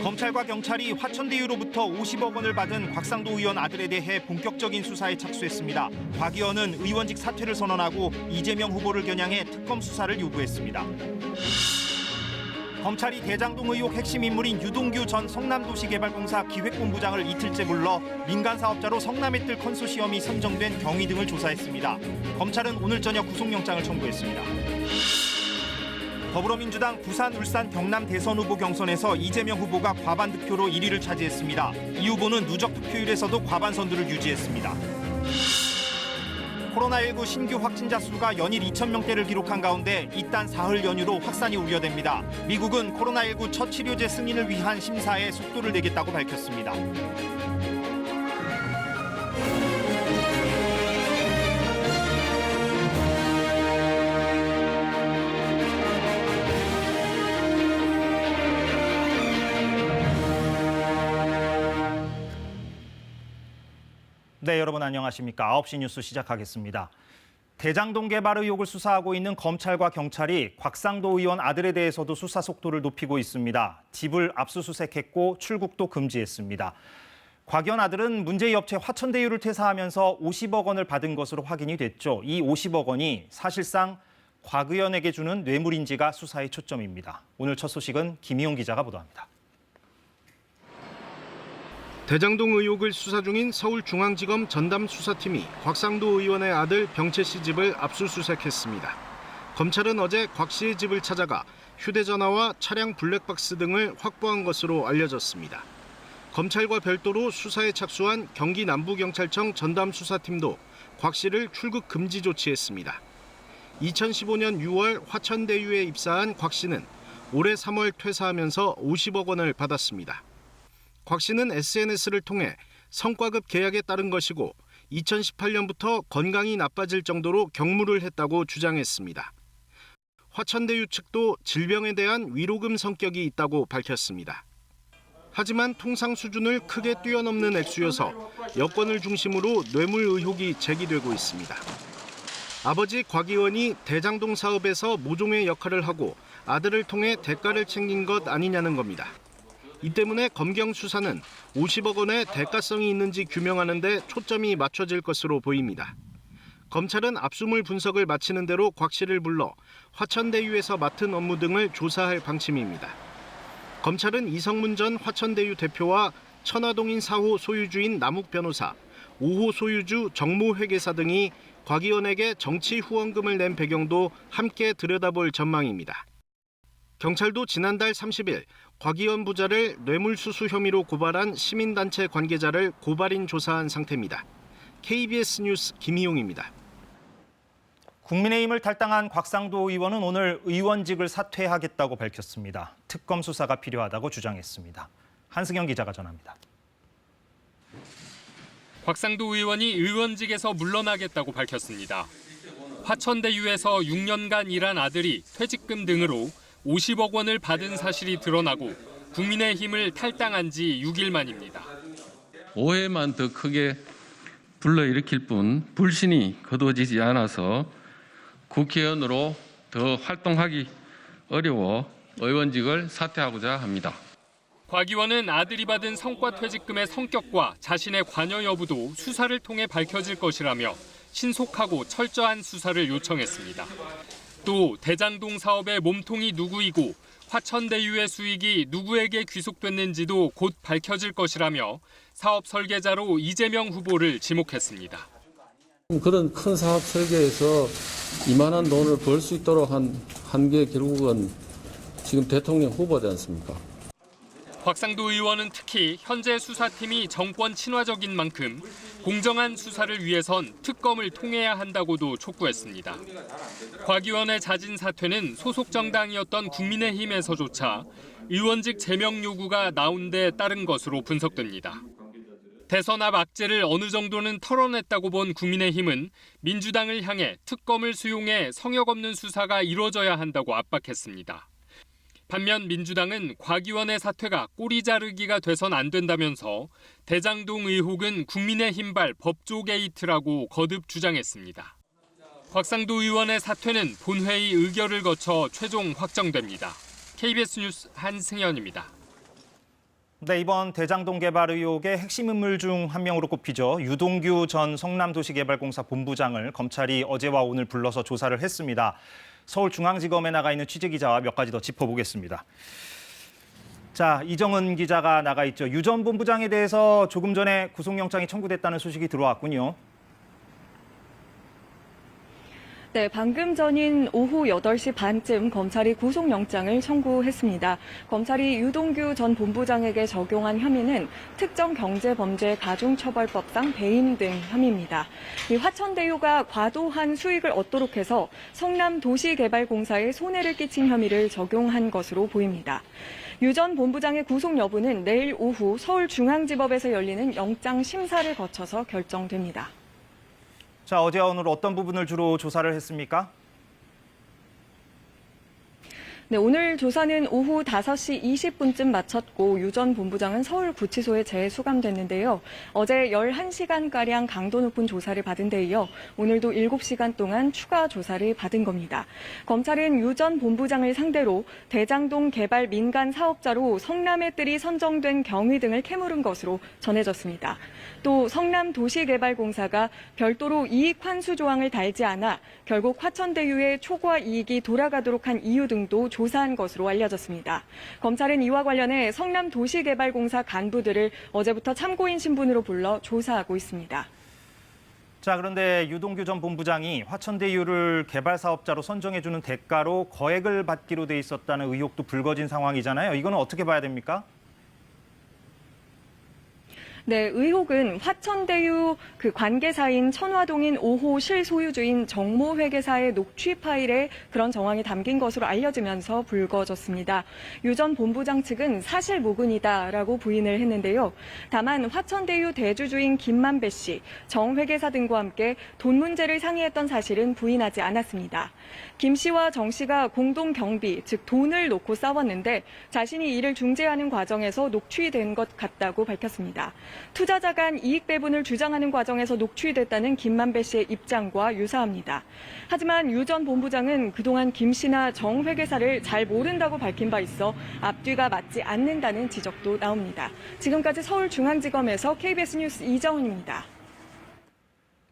검찰과 경찰이 화천대유로부터 50억 원을 받은 곽상도 의원 아들에 대해 본격적인 수사에 착수했습니다. 곽 의원은 의원직 사퇴를 선언하고 이재명 후보를 겨냥해 특검 수사를 요구했습니다. 검찰이 대장동 의혹 핵심 인물인 유동규 전 성남도시개발공사 기획본부장을 이틀째 불러 민간 사업자로 성남의뜰 컨소시엄이 선정된 경위 등을 조사했습니다. 검찰은 오늘 저녁 구속영장을 청구했습니다. 더불어민주당 부산, 울산, 경남 대선 후보 경선에서 이재명 후보가 과반 득표로 1위를 차지했습니다. 이 후보는 누적 득표율에서도 과반 선두를 유지했습니다. 코로나19 신규 확진자 수가 연일 2,000명대를 기록한 가운데 이딴 사흘 연휴로 확산이 우려됩니다. 미국은 코로나19 첫 치료제 승인을 위한 심사에 속도를 내겠다고 밝혔습니다. 네, 여러분 안녕하십니까? 9시 뉴스 시작하겠습니다. 대장동 개발 의혹을 수사하고 있는 검찰과 경찰이 곽상도 의원 아들에 대해서도 수사 속도를 높이고 있습니다. 집을 압수수색했고 출국도 금지했습니다. 곽 의원 아들은 문제의 업체 화천대유를 퇴사하면서 50억 원을 받은 것으로 확인이 됐죠. 이 50억 원이 사실상 곽 의원에게 주는 뇌물인지가 수사의 초점입니다. 오늘 첫 소식은 김희용 기자가 보도합니다. 대장동 의혹을 수사 중인 서울중앙지검 전담수사팀이 곽상도 의원의 아들 병채 씨 집을 압수수색했습니다. 검찰은 어제 곽 씨의 집을 찾아가 휴대전화와 차량 블랙박스 등을 확보한 것으로 알려졌습니다. 검찰과 별도로 수사에 착수한 경기 남부경찰청 전담수사팀도 곽 씨를 출국 금지 조치했습니다. 2015년 6월 화천대유에 입사한 곽 씨는 올해 3월 퇴사하면서 50억 원을 받았습니다. 곽 씨는 SNS를 통해 성과급 계약에 따른 것이고 2018년부터 건강이 나빠질 정도로 경무를 했다고 주장했습니다. 화천대유 측도 질병에 대한 위로금 성격이 있다고 밝혔습니다. 하지만 통상 수준을 크게 뛰어넘는 액수여서 여권을 중심으로 뇌물 의혹이 제기되고 있습니다. 아버지 곽 의원이 대장동 사업에서 모종의 역할을 하고 아들을 통해 대가를 챙긴 것 아니냐는 겁니다. 이 때문에 검경 수사는 50억 원의 대가성이 있는지 규명하는 데 초점이 맞춰질 것으로 보입니다. 검찰은 압수물 분석을 마치는 대로 곽 씨를 불러 화천대유에서 맡은 업무 등을 조사할 방침입니다. 검찰은 이성문 전 화천대유 대표와 천화동인 4호 소유주인 남욱 변호사, 5호 소유주 정모 회계사 등이 곽 의원에게 정치 후원금을 낸 배경도 함께 들여다볼 전망입니다. 경찰도 지난달 30일 곽 의원 부자를 뇌물수수 혐의로 고발한 시민단체 관계자를 고발인 조사한 상태입니다. KBS 뉴스 김희용입니다. 국민의힘을 탈당한 곽상도 의원은 오늘 의원직을 사퇴하겠다고 밝혔습니다. 특검 수사가 필요하다고 주장했습니다. 한승현 기자가 전합니다. 곽상도 의원이 의원직에서 물러나겠다고 밝혔습니다. 화천대유에서 6년간 일한 아들이 퇴직금 등으로 50억 원을 받은 사실이 드러나고 국민의힘을 탈당한 지 6일 만입니다. 오해만 더 크게 불러일으킬 뿐 불신이 거두어지지 않아서 국회의원으로 더 활동하기 어려워 의원직을 사퇴하고자 합니다. 곽 의원은 아들이 받은 성과퇴직금의 성격과 자신의 관여 여부도 수사를 통해 밝혀질 것이라며 신속하고 철저한 수사를 요청했습니다. 또 대장동 사업의 몸통이 누구이고 화천대유의 수익이 누구에게 귀속됐는지도 곧 밝혀질 것이라며 사업 설계자로 이재명 후보를 지목했습니다. 그런 큰 사업 설계에서 이만한 돈을 벌 수 있도록 한 게 결국은 지금 대통령 후보지 않습니까? 곽상도 의원은 특히 현재 수사팀이 정권 친화적인 만큼 공정한 수사를 위해선 특검을 통해야 한다고도 촉구했습니다. 곽 의원의 자진 사퇴는 소속 정당이었던 국민의힘에서조차 의원직 제명 요구가 나온 데 따른 것으로 분석됩니다. 대선 앞 악재를 어느 정도는 털어냈다고 본 국민의힘은 민주당을 향해 특검을 수용해 성역 없는 수사가 이루어져야 한다고 압박했습니다. 반면 민주당은 곽 의원의 사퇴가 꼬리 자르기가 돼선 안 된다면서 대장동 의혹은 국민의힘발 법조 게이트라고 거듭 주장했습니다. 곽상도 의원의 사퇴는 본회의 의결을 거쳐 최종 확정됩니다. KBS 뉴스 한승현입니다. 네, 이번 대장동 개발 의혹의 핵심 인물 중 한 명으로 꼽히죠. 유동규 전 성남도시개발공사 본부장을 검찰이 어제와 오늘 불러서 조사를 했습니다. 서울중앙지검에 나가 있는 취재기자와 몇 가지 더 짚어보겠습니다. 자, 이정은 기자가 나가 있죠. 유 전 본부장에 대해서 조금 전에 구속영장이 청구됐다는 소식이 들어왔군요. 네, 방금 전인 오후 8시 반쯤 검찰이 구속영장을 청구했습니다. 검찰이 유동규 전 본부장에게 적용한 혐의는 특정경제범죄 가중처벌법상 배임 등 혐의입니다. 이 화천대유가 과도한 수익을 얻도록 해서 성남도시개발공사에 손해를 끼친 혐의를 적용한 것으로 보입니다. 유 전 본부장의 구속 여부는 내일 오후 서울중앙지법에서 열리는 영장 심사를 거쳐서 결정됩니다. 자, 어제와 오늘 어떤 부분을 주로 조사를 했습니까? 네, 오늘 조사는 오후 5시 20분쯤 마쳤고 유 전 본부장은 서울구치소에 재수감됐는데요. 어제 11시간가량 강도 높은 조사를 받은 데 이어 오늘도 7시간 동안 추가 조사를 받은 겁니다. 검찰은 유 전 본부장을 상대로 대장동 개발 민간 사업자로 성남의 뜰이 선정된 경위 등을 캐물은 것으로 전해졌습니다. 또 성남도시개발공사가 별도로 이익 환수 조항을 달지 않아 결국 화천대유의 초과 이익이 돌아가도록 한 이유 등도 조사한 것으로 알려졌습니다. 검찰은 이와 관련해 성남도시개발공사 간부들을 어제부터 참고인 신분으로 불러 조사하고 있습니다. 자, 그런데 유동규 전 본부장이 화천대유를 개발 사업자로 선정해주는 대가로 거액을 받기로 돼 있었다는 의혹도 불거진 상황이잖아요. 이거는 어떻게 봐야 됩니까? 네, 의혹은 화천대유 관계사인 천화동인 5호 실소유주인 정모회계사의 녹취 파일에 그런 정황이 담긴 것으로 알려지면서 불거졌습니다. 유 전 본부장 측은 사실무근이다라고 부인을 했는데요. 다만 화천대유 대주주인 김만배 씨, 정 회계사 등과 함께 돈 문제를 상의했던 사실은 부인하지 않았습니다. 김 씨와 정 씨가 공동 경비, 즉 돈을 놓고 싸웠는데 자신이 이를 중재하는 과정에서 녹취된 것 같다고 밝혔습니다. 투자자 간 이익 배분을 주장하는 과정에서 녹취됐다는 김만배 씨의 입장과 유사합니다. 하지만 유 전 본부장은 그동안 김 씨나 정 회계사를 잘 모른다고 밝힌 바 있어 앞뒤가 맞지 않는다는 지적도 나옵니다. 지금까지 서울중앙지검에서 KBS 뉴스 이정은입니다.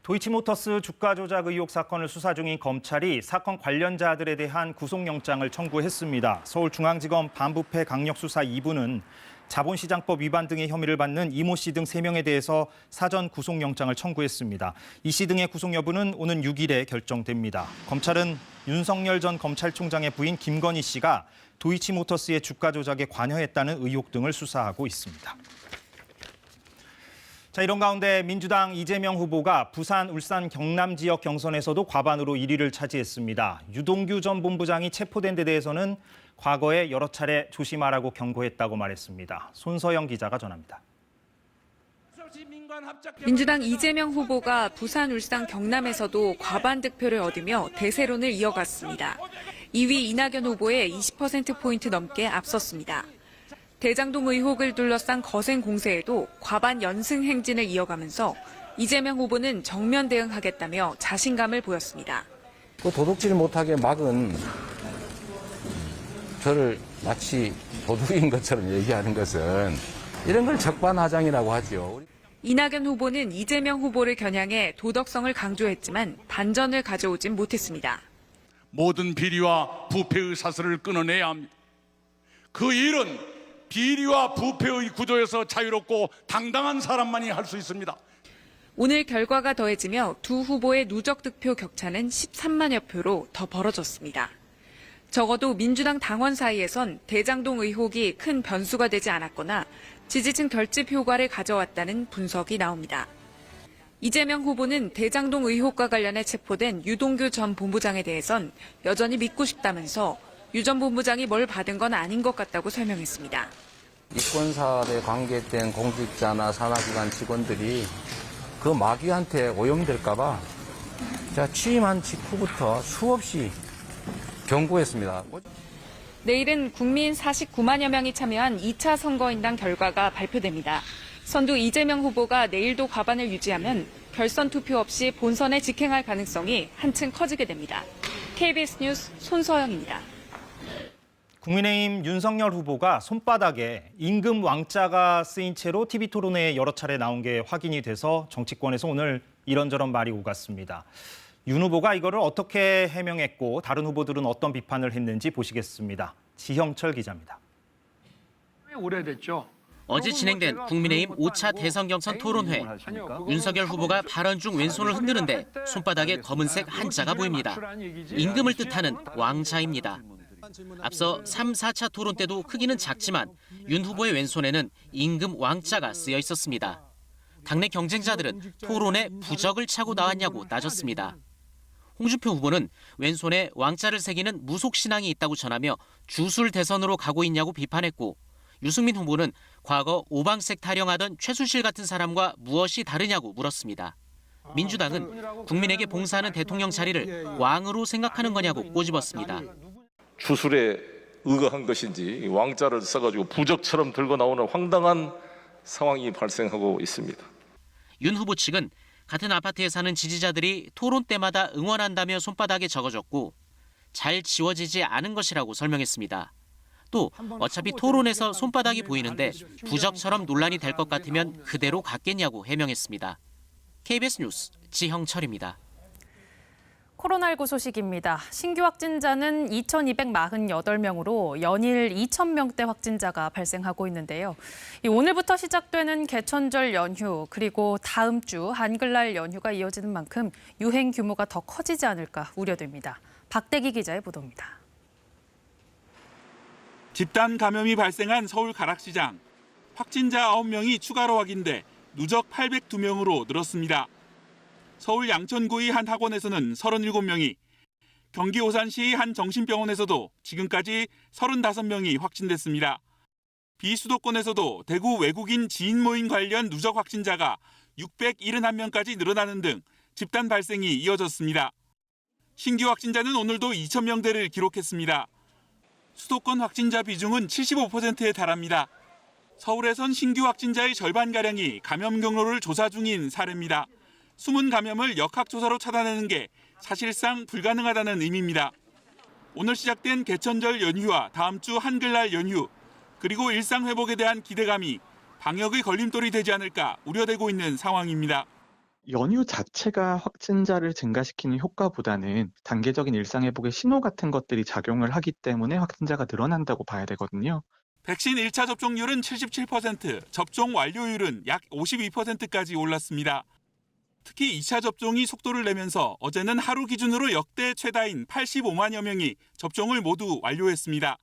도이치모터스 주가 조작 의혹 사건을 수사 중인 검찰이 사건 관련자들에 대한 구속영장을 청구했습니다. 서울중앙지검 반부패 강력수사 2부는 자본시장법 위반 등의 혐의를 받는 이모 씨 등 3명에 대해서 사전 구속영장을 청구했습니다. 이 씨 등의 구속 여부는 오는 6일에 결정됩니다. 검찰은 윤석열 전 검찰총장의 부인 김건희 씨가 도이치모터스의 주가 조작에 관여했다는 의혹 등을 수사하고 있습니다. 자, 이런 가운데 민주당 이재명 후보가 부산, 울산, 경남 지역 경선에서도 과반으로 1위를 차지했습니다. 유동규 전 본부장이 체포된 데 대해서는 과거에 여러 차례 조심하라고 경고했다고 말했습니다. 손서영 기자가 전합니다. 민주당 이재명 후보가 부산, 울산, 경남에서도 과반 득표를 얻으며 대세론을 이어갔습니다. 2위 이낙연 후보의 20%포인트 넘게 앞섰습니다. 대장동 의혹을 둘러싼 거센 공세에도 과반 연승 행진을 이어가면서 이재명 후보는 정면 대응하겠다며 자신감을 보였습니다. 도둑질 못하게 막은 저를 마치 도둑인 것처럼 얘기하는 것은 이런 걸 적반하장이라고 하죠. 이낙연 후보는 이재명 후보를 겨냥해 도덕성을 강조했지만 반전을 가져오진 못했습니다. 모든 비리와 부패의 사슬을 끊어내야 합니다. 그 일은 비리와 부패의 구조에서 자유롭고 당당한 사람만이 할 수 있습니다. 오늘 결과가 더해지며 두 후보의 누적 득표 격차는 13만여 표로 더 벌어졌습니다. 적어도 민주당 당원 사이에선 대장동 의혹이 큰 변수가 되지 않았거나 지지층 결집 효과를 가져왔다는 분석이 나옵니다. 이재명 후보는 대장동 의혹과 관련해 체포된 유동규 전 본부장에 대해선 여전히 믿고 싶다면서 유 전 본부장이 뭘 받은 건 아닌 것 같다고 설명했습니다. 이권사업에 관계된 공직자나 산하기관 직원들이 그 마귀한테 오염될까 봐 제가 취임한 직후부터 수없이 경고했습니다. 내일은 국민 49만여 명이 참여한 2차 선거인단 결과가 발표됩니다. 선두 이재명 후보가 내일도 과반을 유지하면 결선 투표 없이 본선에 직행할 가능성이 한층 커지게 됩니다. KBS 뉴스 손서영입니다. 국민의힘 윤석열 후보가 손바닥에 임금 왕자가 쓰인 채로 TV 토론회에 여러 차례 나온 게 확인이 돼서 정치권에서 오늘 이런저런 말이 오갔습니다. 윤 후보가 이거를 어떻게 해명했고 다른 후보들은 어떤 비판을 했는지 보시겠습니다. 지형철 기자입니다. 오래됐죠. 어제 진행된 국민의힘 5차 대선 경선 토론회. 윤석열 후보가 발언 중 왼손을 흔드는데 손바닥에 검은색 한자가 보입니다. 임금을 뜻하는 왕자입니다. 앞서 3, 4차 토론 때도 크기는 작지만 윤 후보의 왼손에는 임금 왕자가 쓰여 있었습니다. 당내 경쟁자들은 토론에 부적을 차고 나왔냐고 따졌습니다. 홍준표 후보는 왼손에 왕자를 새기는 무속신앙이 있다고 전하며 주술 대선으로 가고 있냐고 비판했고, 유승민 후보는 과거 오방색 타령하던 최순실 같은 사람과 무엇이 다르냐고 물었습니다. 민주당은 국민에게 봉사하는 대통령 자리를 왕으로 생각하는 거냐고 꼬집었습니다. 주술에 의거한 것인지 왕자를 써가지고 부적처럼 들고 나오는 황당한 상황이 발생하고 있습니다. 윤 후보 측은 같은 아파트에 사는 지지자들이 토론 때마다 응원한다며 손바닥에 적어줬고 잘 지워지지 않은 것이라고 설명했습니다. 또 어차피 토론에서 손바닥이 보이는데 부적처럼 논란이 될 것 같으면 그대로 갔겠냐고 해명했습니다. KBS 뉴스 지형철입니다. 코로나19 소식입니다. 신규 확진자는 2,248명으로 연일 2,000명대 확진자가 발생하고 있는데요. 오늘부터 시작되는 개천절 연휴 그리고 다음 주 한글날 연휴가 이어지는 만큼 유행 규모가 더 커지지 않을까 우려됩니다. 박대기 기자의 보도입니다. 집단 감염이 발생한 서울 가락시장. 확진자 9명이 추가로 확인돼 누적 802명으로 늘었습니다. 서울 양천구의 한 학원에서는 37명이, 경기 오산시의 한 정신병원에서도 지금까지 35명이 확진됐습니다. 비수도권에서도 대구 외국인 지인 모임 관련 누적 확진자가 671명까지 늘어나는 등 집단 발생이 이어졌습니다. 신규 확진자는 오늘도 2,000명대를 기록했습니다. 수도권 확진자 비중은 75%에 달합니다. 서울에선 신규 확진자의 절반가량이 감염 경로를 조사 중인 사례입니다. 숨은 감염을 역학조사로 찾아내는 게 사실상 불가능하다는 의미입니다. 오늘 시작된 개천절 연휴와 다음 주 한글날 연휴, 그리고 일상 회복에 대한 기대감이 방역의 걸림돌이 되지 않을까 우려되고 있는 상황입니다. 연휴 자체가 확진자를 증가시키는 효과보다는 단계적인 일상 회복의 신호 같은 것들이 작용을 하기 때문에 확진자가 늘어난다고 봐야 되거든요. 백신 1차 접종률은 77%, 접종 완료율은 약 52%까지 올랐습니다. 특히 2차 접종이 속도를 내면서 어제는 하루 기준으로 역대 최다인 85만여 명이 접종을 모두 완료했습니다.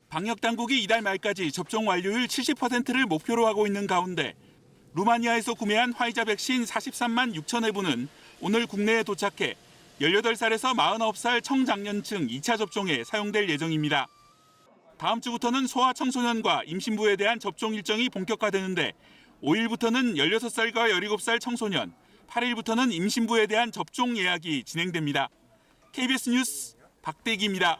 방역당국이 이달 말까지 접종 완료율 70%를 목표로 하고 있는 가운데 루마니아에서 구매한 화이자 백신 43만 6천 회분은 오늘 국내에 도착해 18살에서 49살 청장년층 2차 접종에 사용될 예정입니다. 다음 주부터는 소아청소년과 임신부에 대한 접종 일정이 본격화되는데 5일부터는 16살과 17살 청소년, 8일부터는 임신부에 대한 접종 예약이 진행됩니다. KBS 뉴스 박대기입니다.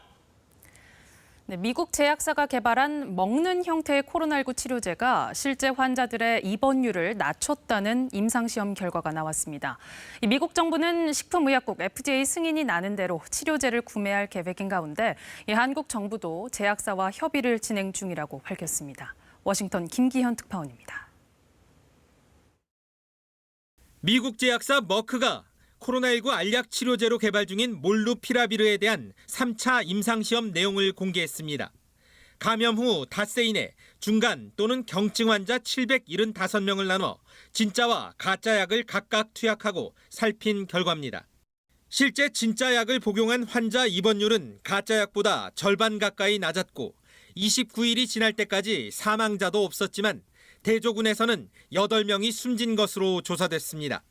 네, 미국 제약사가 개발한 먹는 형태의 코로나19 치료제가 실제 환자들의 입원율을 낮췄다는 임상시험 결과가 나왔습니다. 미국 정부는 식품의약국 FDA 승인이 나는 대로 치료제를 구매할 계획인 가운데 한국 정부도 제약사와 협의를 진행 중이라고 밝혔습니다. 워싱턴 김기현 특파원입니다. 미국 제약사 머크가 코로나19 알약 치료제로 개발 중인 몰누피라비르에 대한 3차 임상시험 내용을 공개했습니다. 감염 후 닷새 이내 중간 또는 경증 환자 775명을 나눠 진짜와 가짜 약을 각각 투약하고 살핀 결과입니다. 실제 진짜 약을 복용한 환자 입원율은 가짜 약보다 절반 가까이 낮았고 29일이 지날 때까지 사망자도 없었지만 대조군에서는 8명이 숨진 것으로 조사됐습니다.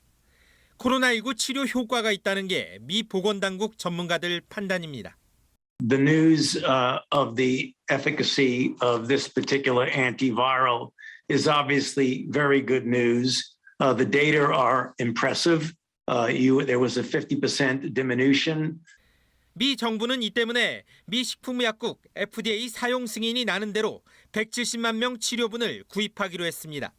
코로나19 치료 효과가 있다는 게 미 보건당국 전문가들 판단입니다. The news of the efficacy of this particular antiviral is obviously very good news. The data are impressive. There was a 50% diminution. 미 정부는 이 때문에 미 식품의약국 FDA 사용 승인이 나는 대로 170만 명 치료분을 구입하기로 했습니다.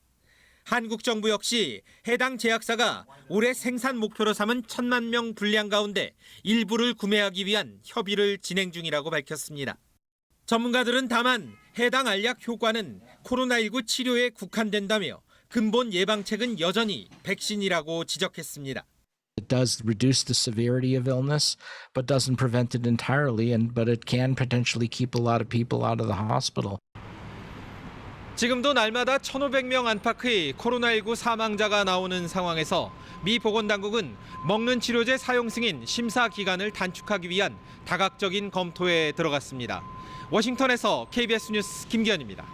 한국 정부 역시 해당 제약사가 올해 생산 목표로 삼은 1,000만 명 분량 가운데 일부를 구매하기 위한 협의를 진행 중이라고 밝혔습니다. 전문가들은 다만 해당 알약 효과는 코로나19 치료에 국한된다며 근본 예방책은 여전히 백신이라고 지적했습니다. It does reduce the severity of illness, but doesn't prevent it entirely, but it can potentially keep a lot of people out of the hospital. 지금도 날마다 1,500명 안팎의 코로나19 사망자가 나오는 상황에서 미 보건당국은 먹는 치료제 사용 승인 심사 기간을 단축하기 위한 다각적인 검토에 들어갔습니다. 워싱턴에서 KBS 뉴스 김기현입니다.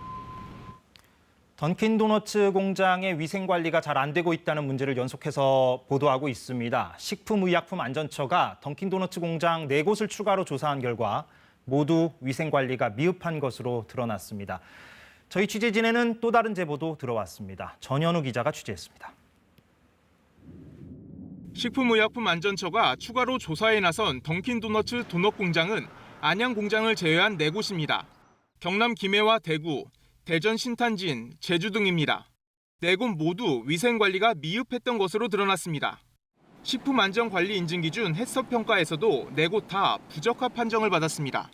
던킨도너츠 공장의 위생관리가 잘 안 되고 있다는 문제를 연속해서 보도하고 있습니다. 식품의약품안전처가 던킨도너츠 공장 4곳을 추가로 조사한 결과 모두 위생관리가 미흡한 것으로 드러났습니다. 저희 취재진에는 또 다른 제보도 들어왔습니다. 전현우 기자가 취재했습니다. 식품의약품안전처가 추가로 조사에 나선 던킨도너츠 도넛 공장은 안양 공장을 제외한 4곳입니다. 경남 김해와 대구, 대전 신탄진, 제주 등입니다. 4곳 모두 위생관리가 미흡했던 것으로 드러났습니다. 식품안전관리인증기준 해썹평가에서도 4곳 다 부적합 판정을 받았습니다.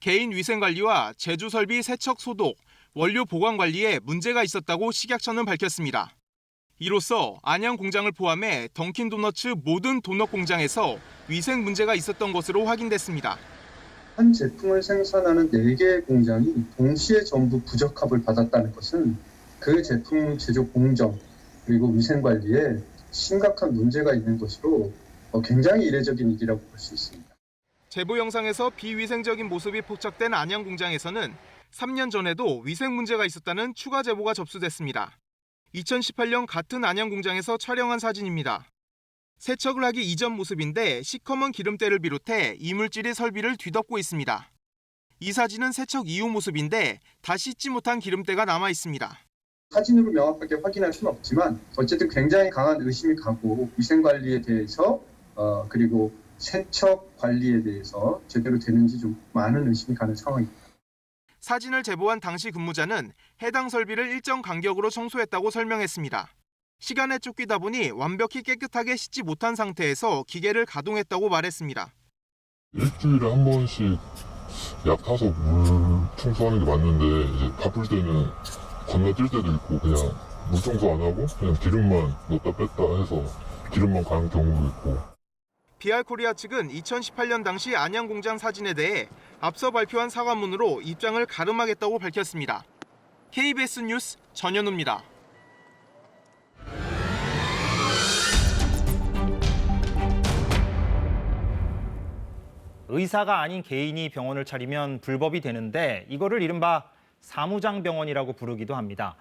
개인 위생관리와 제조설비 세척 소독, 원료 보관 관리에 문제가 있었다고 식약처는 밝혔습니다. 이로써 안양 공장을 포함해 던킨도너츠 모든 도넛 공장에서 위생 문제가 있었던 것으로 확인됐습니다. 한 제품을 생산하는 4개의 공장이 동시에 전부 부적합을 받았다는 것은 그 제품 제조 공정 그리고 위생관리에 심각한 문제가 있는 것으로 굉장히 이례적인 일이라고 볼 수 있습니다. 제보 영상에서 비위생적인 모습이 포착된 안양 공장에서는 3년 전에도 위생 문제가 있었다는 추가 제보가 접수됐습니다. 2018년 같은 안양 공장에서 촬영한 사진입니다. 세척을 하기 이전 모습인데 시커먼 기름때를 비롯해 이물질이 설비를 뒤덮고 있습니다. 이 사진은 세척 이후 모습인데 다 씻지 못한 기름때가 남아 있습니다. 사진으로 명확하게 확인할 수는 없지만 어쨌든 굉장히 강한 의심이 가고 위생관리에 대해서 그리고 세척 관리에 대해서 제대로 되는지 좀 많은 의심이 가는 상황입니다. 사진을 제보한 당시 근무자는 해당 설비를 일정 간격으로 청소했다고 설명했습니다. 시간에 쫓기다 보니 완벽히 깨끗하게 씻지 못한 상태에서 기계를 가동했다고 말했습니다. 일주일에 한 번씩 약 타서 물 청소하는 게 맞는데 이제 바쁠 때는 건너뛸 때도 있고 그냥 물 청소 안 하고 그냥 기름만 넣었다 뺐다 해서 기름만 가는 경우도 있고. 비알코리아 측은 2018년 당시 안양 공장 사진에 대해 앞서 발표한 사과문으로 입장을 가름하겠다고 밝혔습니다. KBS 뉴스 전현우입니다. 의사가 아닌 개인이 병원을 차리면 불법이 되는데 이거를 이른바 사무장병원이라고 부르기도 합니다.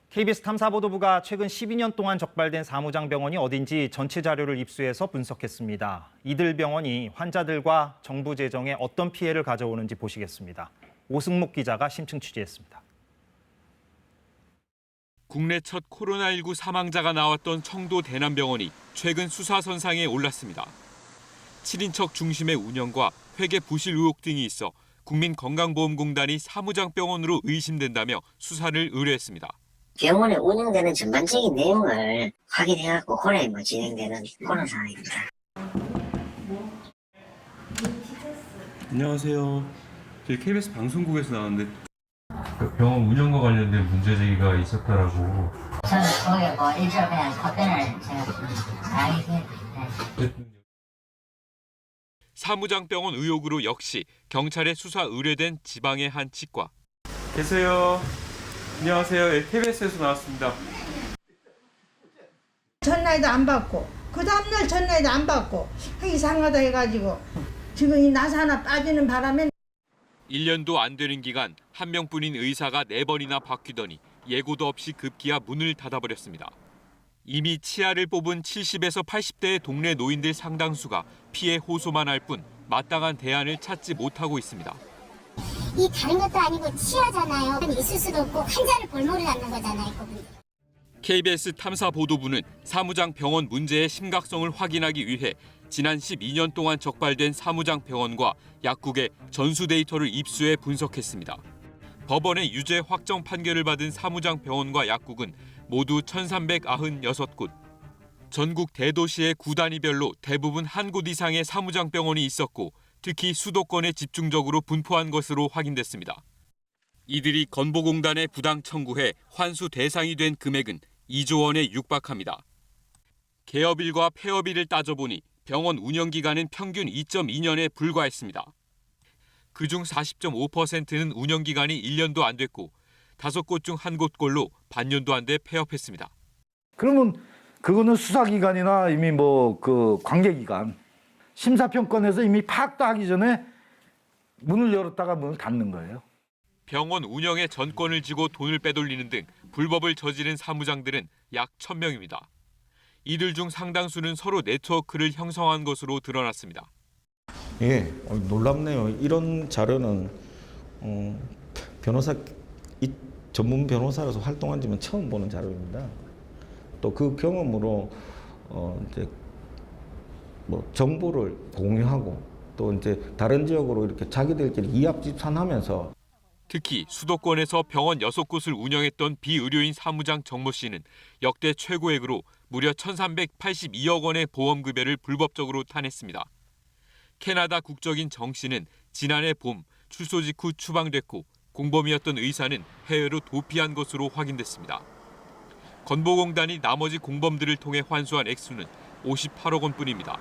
KBS 탐사보도부가 최근 12년 동안 적발된 사무장병원이 어딘지 전체 자료를 입수해서 분석했습니다. 이들 병원이 환자들과 정부 재정에 어떤 피해를 가져오는지 보시겠습니다. 오승목 기자가 심층 취재했습니다. 국내 첫 코로나19 사망자가 나왔던 청도 대남병원이 최근 수사 선상에 올랐습니다. 7인척 중심의 운영과 회계 부실 의혹 등이 있어 국민건강보험공단이 사무장병원으로 의심된다며 수사를 의뢰했습니다. 병원에 운영되는 전반적인 내용을 확인해갖고 고려해 진행되는 그런 상황입니다. 안녕하세요. 저희 KBS 방송국에서 나왔는데 병원 운영과 관련된 문제 제기가 있었다라고. 저는 거기에 뭐 일주일 그냥 답변을 제가 사무장병원 의혹으로 역시 경찰에 수사 의뢰된 지방의 한 치과. 계세요. 안녕하세요. KBS에서 나왔습니다. 전화에도 안 받고 그 다음날 전화에도 안 받고 이상하다 해가지고 지금 이 나사 하나 빠지는 바람에 1년도 안 되는 기간 한 명뿐인 의사가 4번이나 바뀌더니 예고도 없이 급기야 문을 닫아버렸습니다. 이미 치아를 뽑은 70에서 80대의 동네 노인들 상당수가 피해 호소만 할 뿐 마땅한 대안을 찾지 못하고 있습니다. 이 다른 것도 아니고 치아잖아요. 있을 수도 없고 환자를 볼모를 갖는 거잖아요. KBS 탐사보도부는 사무장 병원 문제의 심각성을 확인하기 위해 지난 12년 동안 적발된 사무장 병원과 약국의 전수 데이터를 입수해 분석했습니다. 법원의 유죄 확정 판결을 받은 사무장 병원과 약국은 모두 1,396곳. 전국 대도시의 구 단위별로 대부분 한 곳 이상의 사무장 병원이 있었고 특히 수도권에 집중적으로 분포한 것으로 확인됐습니다. 이들이 건보공단에 부당 청구해 환수 대상이 된 금액은 2조 원에 육박합니다. 개업일과 폐업일을 따져보니 병원 운영기간은 평균 2.2년에 불과했습니다. 그중 40.5%는 운영기간이 1년도 안 됐고 5곳 중 1곳꼴로 반년도 안 돼 폐업했습니다. 그러면 그거는 수사기관이나 이미 그 관계기관, 심사평가에서 이미 파악도 하기 전에 문을 열었다가 문을 닫는 거예요. 병원 운영에 전권을 쥐고 돈을 빼돌리는 등 불법을 저지른 사무장들은 약 1,000명입니다. 이들 중 상당수는 서로 네트워크를 형성한 것으로 드러났습니다. 예, 놀랍네요. 이런 자료는 전문 변호사로서 활동한 지는 처음 보는 자료입니다. 또 그 경험으로 이제 정보를 공유하고 또 이제 다른 지역으로 이렇게 자기들끼리 이합집산하면서 특히 수도권에서 병원 6곳을 운영했던 비의료인 사무장 정모 씨는 역대 최고액으로 무려 1,382억 원의 보험급여를 불법적으로 타냈습니다. 캐나다 국적인 정 씨는 지난해 봄 출소 직후 추방됐고 공범이었던 의사는 해외로 도피한 것으로 확인됐습니다. 건보공단이 나머지 공범들을 통해 환수한 액수는 58억 원뿐입니다.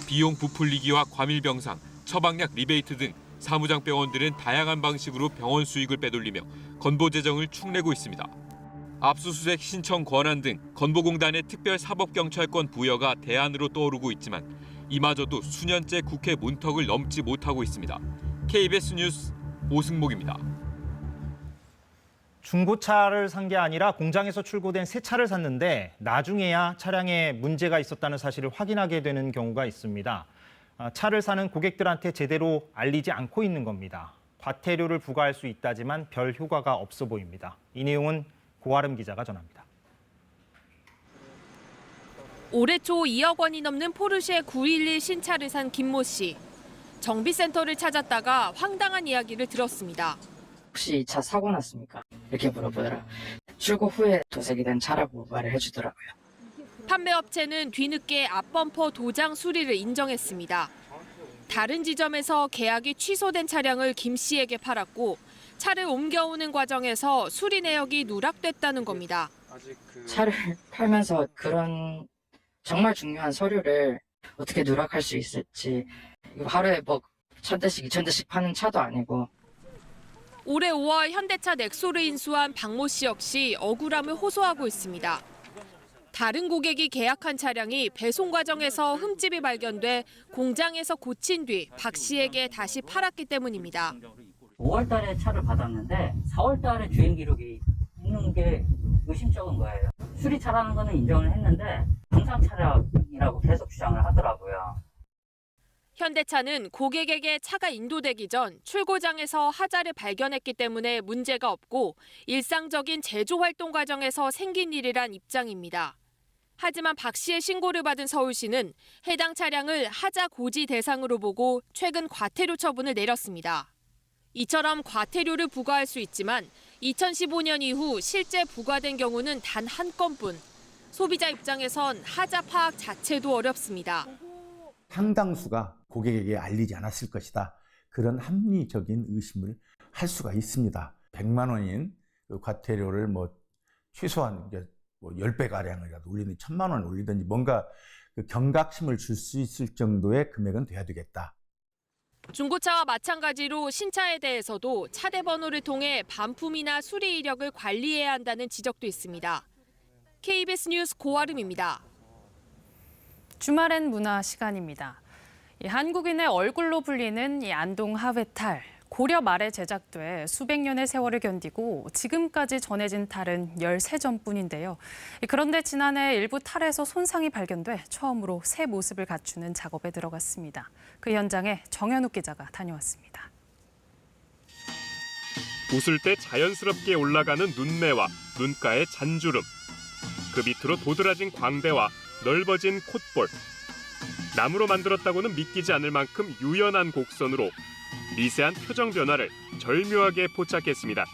비용 부풀리기와 과밀병상, 처방약 리베이트 등 사무장 병원들은 다양한 방식으로 병원 수익을 빼돌리며 건보 재정을 축내고 있습니다. 압수수색 신청 권한 등 건보공단의 특별사법경찰권 부여가 대안으로 떠오르고 있지만 이마저도 수년째 국회 문턱을 넘지 못하고 있습니다. KBS 뉴스 오승목입니다. 중고차를 산 게 아니라 공장에서 출고된 새 차를 샀는데 나중에야 차량에 문제가 있었다는 사실을 확인하게 되는 경우가 있습니다. 차를 사는 고객들한테 제대로 알리지 않고 있는 겁니다. 과태료를 부과할 수 있다지만 별 효과가 없어 보입니다. 이 내용은 고아름 기자가 전합니다. 올해 초 2억 원이 넘는 포르쉐 911 신차를 산 김모 씨. 정비센터를 찾았다가 황당한 이야기를 들었습니다. 혹시 이 차 사고 났습니까? 이렇게 물어보더라. 출고 후에 도색이 된 차라고 말을 해주더라고요. 판매업체는 뒤늦게 앞범퍼 도장 수리를 인정했습니다. 다른 지점에서 계약이 취소된 차량을 김 씨에게 팔았고 차를 옮겨오는 과정에서 수리 내역이 누락됐다는 겁니다. 차를 팔면서 그런 정말 중요한 서류를 어떻게 누락할 수 있을지, 하루에 1,000대씩 2,000대씩 파는 차도 아니고. 올해 5월 현대차 넥소를 인수한 박모 씨 역시 억울함을 호소하고 있습니다. 다른 고객이 계약한 차량이 배송 과정에서 흠집이 발견돼 공장에서 고친 뒤 박 씨에게 다시 팔았기 때문입니다. 5월 달에 차를 받았는데 4월 달에 주행 기록이 있는 게 의심쩍은 거예요. 수리차라는 거는 인정을 했는데 정상 차량이라고 계속 주장을 하더라고요. 현대차는 고객에게 차가 인도되기 전 출고장에서 하자를 발견했기 때문에 문제가 없고 일상적인 제조 활동 과정에서 생긴 일이란 입장입니다. 하지만 박 씨의 신고를 받은 서울시는 해당 차량을 하자 고지 대상으로 보고 최근 과태료 처분을 내렸습니다. 이처럼 과태료를 부과할 수 있지만 2015년 이후 실제 부과된 경우는 단 한 건뿐. 소비자 입장에선 하자 파악 자체도 어렵습니다. 상당수가 고객에게 알리지 않았을 것이다. 그런 합리적인 의심을 할 수가 있습니다. 100만 원인 그 과태료를 최소한 10배가량이라도 올리든지 1,000만 원 올리든지 뭔가 그 경각심을 줄 수 있을 정도의 금액은 돼야 되겠다. 중고차와 마찬가지로 신차에 대해서도 차대 번호를 통해 반품이나 수리 이력을 관리해야 한다는 지적도 있습니다. KBS 뉴스 고아름입니다. 주말엔 문화 시간입니다. 한국인의 얼굴로 불리는 안동 하회탈. 고려 말에 제작돼 수백 년의 세월을 견디고 지금까지 전해진 탈은 13점뿐인데요. 그런데 지난해 일부 탈에서 손상이 발견돼 처음으로 새 모습을 갖추는 작업에 들어갔습니다. 그 현장에 정현욱 기자가 다녀왔습니다. 웃을 때 자연스럽게 올라가는 눈매와 눈가의 잔주름, 그 밑으로 도드라진 광대와 넓어진 콧볼, 나무로 만들었다고는 믿기지 않을 만큼 유연한 곡선으로 미세한 표정 변화를 절묘하게 포착했습니다.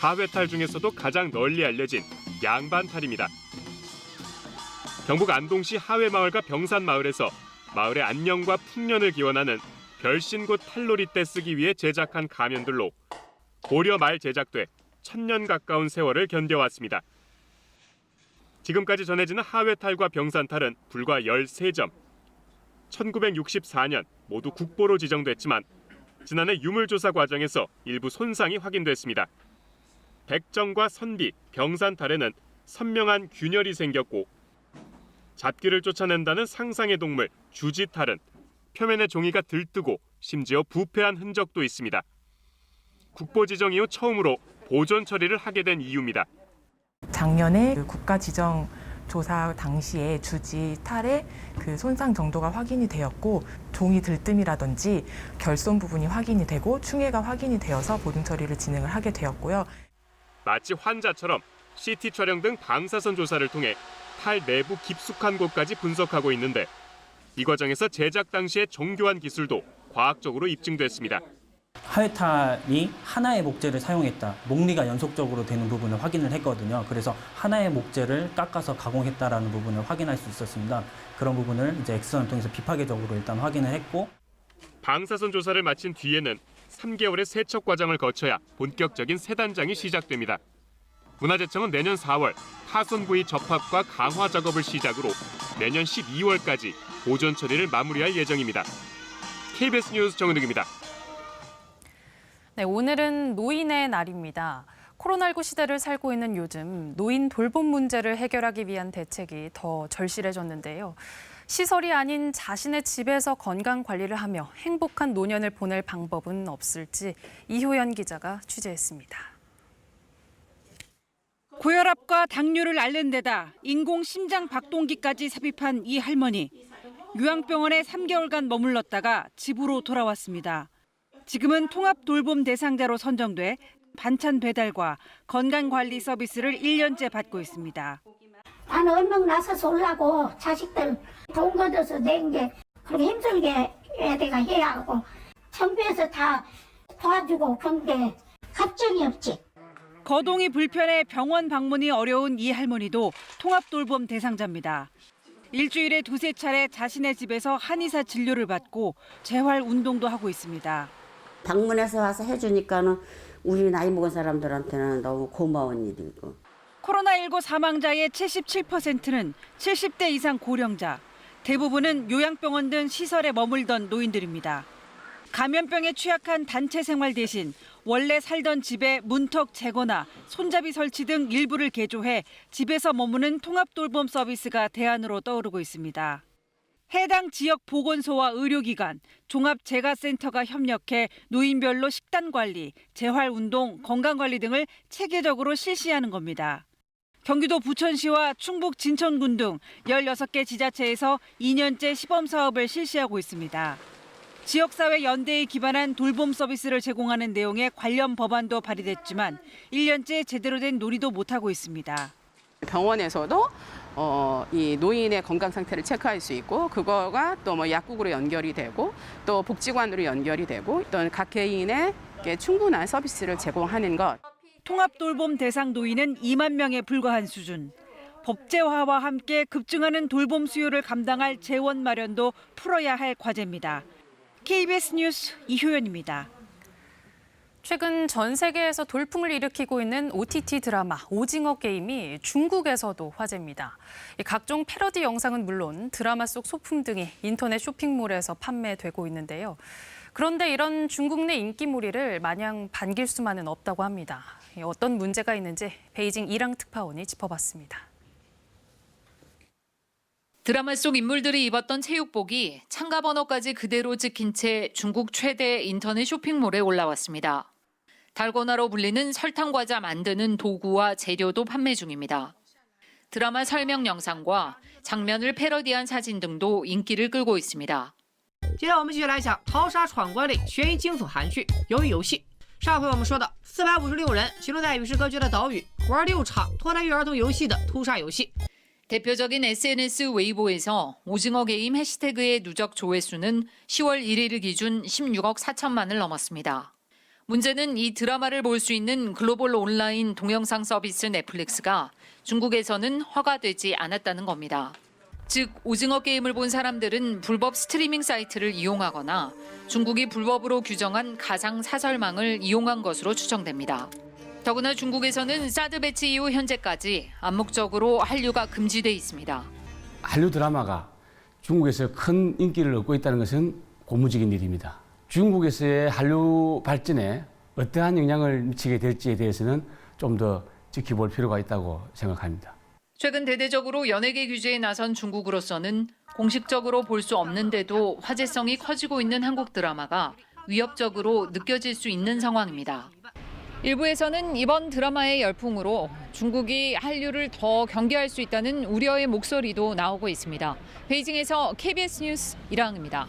하회탈 중에서도 가장 널리 알려진 양반탈입니다. 경북 안동시 하회마을과 병산마을에서 마을의 안녕과 풍년을 기원하는 별신굿 탈놀이 때 쓰기 위해 제작한 가면들로 고려 말 제작돼 1000년 가까운 세월을 견뎌왔습니다. 지금까지 전해지는 하회탈과 병산탈은 불과 13점. 1964년 모두 국보로 지정됐지만 지난해 유물조사 과정에서 일부 손상이 확인됐습니다. 백정과 선비, 병산탈에는 선명한 균열이 생겼고 잡기를 쫓아낸다는 상상의 동물 주지탈은 표면의 종이가 들뜨고 심지어 부패한 흔적도 있습니다. 국보 지정 이후 처음으로 보존 처리를 하게 된 이유입니다. 작년에 국가 지정 조사 당시에 주지 탈의 손상 정도가 확인이 되었고 종이 들뜸이라든지 결손 부분이 확인이 되고 충해가 확인이 되어서 보존 처리를 진행을 하게 되었고요. 마치 환자처럼 CT 촬영 등 방사선 조사를 통해 탈 내부 깊숙한 곳까지 분석하고 있는데 이 과정에서 제작 당시의 정교한 기술도 과학적으로 입증됐습니다. 하회탈이 하나의 목재를 사용했다. 목리가 연속적으로 되는 부분을 확인을 했거든요. 그래서 하나의 목재를 깎아서 가공했다라는 부분을 확인할 수 있었습니다. 그런 부분을 이제 엑스선을 통해서 비파괴적으로 일단 확인을 했고 방사선 조사를 마친 뒤에는 3개월의 세척 과정을 거쳐야 본격적인 세단장이 시작됩니다. 문화재청은 내년 4월 파손 부위 접합과 강화 작업을 시작으로 내년 12월까지 보존 처리를 마무리할 예정입니다. KBS 뉴스 정은득입니다. 네, 오늘은 노인의 날입니다. 코로나19 시대를 살고 있는 요즘 노인 돌봄 문제를 해결하기 위한 대책이 더 절실해졌는데요. 시설이 아닌 자신의 집에서 건강 관리를 하며 행복한 노년을 보낼 방법은 없을지 이효연 기자가 취재했습니다. 고혈압과 당뇨를 앓는 데다 인공 심장 박동기까지 삽입한 이 할머니. 요양병원에 3개월간 머물렀다가 집으로 돌아왔습니다. 지금은 통합 돌봄 대상자로 선정돼 반찬 배달과 건강관리 서비스를 1년째 받고 있습니다. 나는 얼명 나서서 올라고 자식들 돈 걷어서 낸 게 그렇게 힘들게 애들가 해야 하고 정부에서 다 도와주고 그런 게 걱정이 없지. 거동이 불편해 병원 방문이 어려운 이 할머니도 통합 돌봄 대상자입니다. 일주일에 2-3차례 자신의 집에서 한의사 진료를 받고 재활 운동도 하고 있습니다. 방문해서 와서 해주니까는 우리 나이 먹은 사람들한테는 너무 고마운 일이고. 코로나19 사망자의 77%는 70대 이상 고령자, 대부분은 요양병원 등 시설에 머물던 노인들입니다. 감염병에 취약한 단체 생활 대신 원래 살던 집에 문턱 제거나 손잡이 설치 등 일부를 개조해 집에서 머무는 통합돌봄 서비스가 대안으로 떠오르고 있습니다. 해당 지역 보건소와 의료기관, 종합재가센터가 협력해 노인별로 식단 관리, 재활운동, 건강관리 등을 체계적으로 실시하는 겁니다. 경기도 부천시와 충북 진천군 등 16개 지자체에서 2년째 시범사업을 실시하고 있습니다. 지역사회 연대에 기반한 돌봄 서비스를 제공하는 내용의 관련 법안도 발의됐지만 1년째 제대로 된 논의도 못하고 있습니다. 병원에서도 이 노인의 건강 상태를 체크할 수 있고 그거가 또 뭐 약국으로 연결이 되고 또 복지관으로 연결이 되고 또 각 개인에게 충분한 서비스를 제공하는 것. 통합돌봄 대상 노인은 2만 명에 불과한 수준. 법제화와 함께 급증하는 돌봄 수요를 감당할 재원 마련도 풀어야 할 과제입니다. KBS 뉴스 이효연입니다. 최근 전 세계에서 돌풍을 일으키고 있는 OTT 드라마 오징어 게임이 중국에서도 화제입니다. 각종 패러디 영상은 물론 드라마 속 소품 등이 인터넷 쇼핑몰에서 판매되고 있는데요. 그런데 이런 중국 내 인기몰이를 마냥 반길 수만은 없다고 합니다. 어떤 문제가 있는지 베이징 이랑 특파원이 짚어봤습니다. 드라마 속 인물들이 입었던 체육복이 참가 번호까지 그대로 찍힌 채 중국 최대 인터넷 쇼핑몰에 올라왔습니다. 달고나로 불리는 설탕 과자 만드는 도구와 재료도 판매 중입니다. 드라마 설명 영상과 장면을 패러디한 사진 등도 인기를 끌고 있습니다. 接着我们继续来讲淘沙闯关类悬疑惊悚韩剧《鱿鱼游戏》。上回我们说到456人集中在与世隔绝的岛屿玩6场脱胎于儿童游戏的屠杀游戏。 대표적인 SNS 웨이보에서 오징어 게임 해시태그의 누적 조회수는 10월 1일 기준 16억 4천만을 넘었습니다. 문제는 이 드라마를 볼 수 있는 글로벌 온라인 동영상 서비스 넷플릭스가 중국에서는 허가되지 않았다는 겁니다. 즉 오징어 게임을 본 사람들은 불법 스트리밍 사이트를 이용하거나 중국이 불법으로 규정한 가상 사설망을 이용한 것으로 추정됩니다. 더구나 중국에서는 사드 배치 이후 현재까지 암묵적으로 한류가 금지돼 있습니다. 한류 드라마가 중국에서 큰 인기를 얻고 있다는 것은 고무적인 일입니다. 중국에서의 한류 발전에 어떠한 영향을 미치게 될지에 대해서는 좀 더 지켜볼 필요가 있다고 생각합니다. 최근 대대적으로 연예계 규제에 나선 중국으로서는 공식적으로 볼 수 없는데도 화제성이 커지고 있는 한국 드라마가 위협적으로 느껴질 수 있는 상황입니다. 일부에서는 이번 드라마의 열풍으로 중국이 한류를 더 경계할 수 있다는 우려의 목소리도 나오고 있습니다. 베이징에서 KBS 뉴스 이랑입니다.